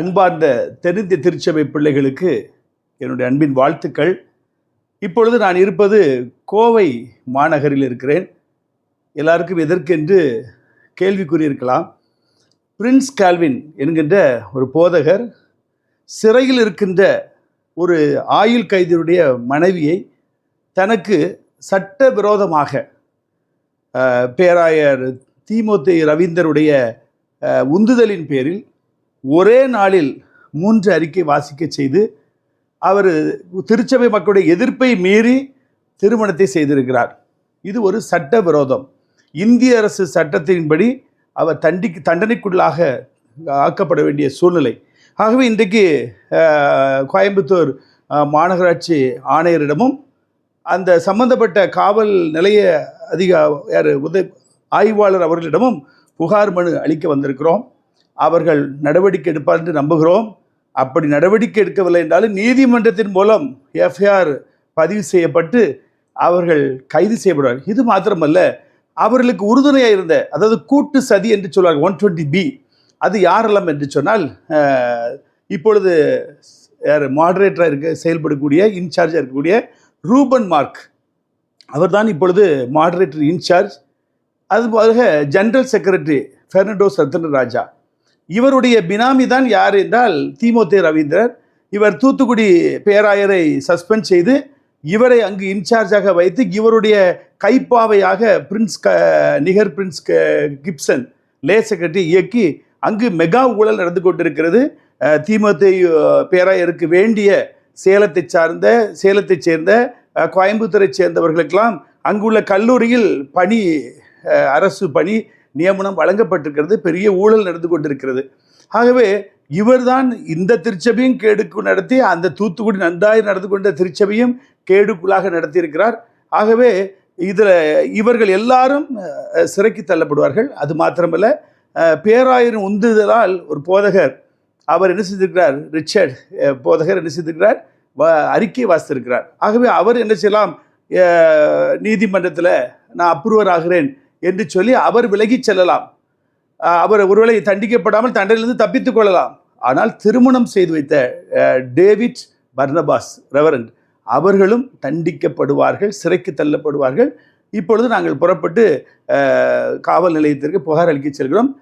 அன்பார்ந்த தென்னிந்திய திருச்சபை பிள்ளைகளுக்கு என்னுடைய அன்பின் வாழ்த்துக்கள். இப்பொழுது நான் இருப்பது கோவை மாநகரில் இருக்கிறேன். எல்லாருக்கும் எதற்கென்று கேள்விக்குறி இருக்கலாம். பிரின்ஸ் கால்வின் என்கின்ற ஒரு போதகர் சிறையில் இருக்கின்ற ஒரு ஆயுள் கைதியுடைய மனைவியை தனக்கு சட்டவிரோதமாக பேராயர் தீமோத்தே ரவீந்தருடைய உந்துதலின் பேரில் ஒரே நாளில் 3 அறிக்கை வாசிக்க செய்து அவர் திருச்சபை மக்களுடைய எதிர்ப்பை மீறி திருமணத்தை செய்திருக்கிறார். இது ஒரு சட்ட விரோதம். இந்திய அரசு சட்டத்தின்படி அவர் தண்டனைக்குள்ளாக ஆக்கப்பட வேண்டிய சூழ்நிலை. ஆகவே இன்றைக்கு கோயம்புத்தூர் மாநகராட்சி ஆணையரிடமும் அந்த சம்பந்தப்பட்ட காவல் நிலைய ஆய்வாளர் அவர்களிடமும் புகார் மனு அளிக்க வந்திருக்கிறோம். அவர்கள் நடவடிக்கை எடுப்பார் என்று நம்புகிறோம். அப்படி நடவடிக்கை எடுக்கவில்லை என்றாலும் நீதிமன்றத்தின் மூலம் எஃப்ஐஆர் பதிவு செய்யப்பட்டு அவர்கள் கைது செய்யப்படுவார். இது மாத்திரமல்ல, அவர்களுக்கு உறுதுணையாக இருந்த, அதாவது கூட்டு சதி என்று சொல்வார்கள் 120B, அது யாரெல்லாம் என்று சொன்னால், இப்பொழுது மாடரேட்டராக செயல்படக்கூடிய இன்சார்ஜாக இருக்கக்கூடிய ரூபன் மார்க், அவர் தான் இப்பொழுது மாடரேட்டர் இன்சார்ஜ். அதுபோக ஜெனரல் செக்ரட்டரி பெர்னாண்டோஸ் ரத்னராஜா, இவருடைய பினாமி தான் யார் என்றால் தீமோத்தே ரவீந்திரர். இவர் தூத்துக்குடி பேராயரை சஸ்பெண்ட் செய்து இவரை அங்கு இன்சார்ஜாக வைத்து இவருடைய கைப்பாவையாக நிகர் பிரின்ஸ் கிப்சன் லே செக்ரட்டரி இயக்கி அங்கு மெகா ஊழல் நடந்து கொண்டிருக்கிறது. தீமோத்தே பேராயருக்கு வேண்டிய சேலத்தைச் சேர்ந்த கோயம்புத்தூரை சேர்ந்தவர்களுக்கெல்லாம் அங்குள்ள கல்லூரியில் அரசு பணி நியமனம் வழங்கப்பட்டிருக்கிறது. பெரிய ஊழல் நடந்து கொண்டிருக்கிறது. ஆகவே இவர்தான் இந்த திருச்சபையும் கேடுக்கு நடத்தி, அந்த தூத்துக்குடி நன்றாய் நடந்து கொண்ட திருச்சபையும் கேடுக்குள்ளாக நடத்தியிருக்கிறார். ஆகவே இதில் இவர்கள் எல்லாரும் சிறைக்கு தள்ளப்படுவார்கள். அது மாத்திரமல்ல, பேராயரின் உந்துதலால் ஒரு போதகர் அவர் என்ன செய்திருக்கிறார், ரிச்சர்ட் போதகர் என்ன செய்திருக்கிறார், அறிக்கை வாசித்திருக்கிறார். ஆகவே அவர் என்ன செய்யலாம், நீதிமன்றத்தில் நான் அப்ரூவர் ஆகிறேன் என்று சொல்லி அவர் விலகி செல்லலாம். அவர் ஒருவேளை தண்டிக்கப்படாமல் தண்டனையிலிருந்து தப்பித்துக் கொள்ளலாம். ஆனால் திருமணம் செய்து வைத்த டேவிட் பர்னபாஸ் ரெவரண்ட் அவர்களும் தண்டிக்கப்படுவார்கள், சிறைக்கு தள்ளப்படுவார்கள். இப்பொழுது நாங்கள் புறப்பட்டு காவல் நிலையத்திற்கு புகார் அளிக்க செல்கிறோம்.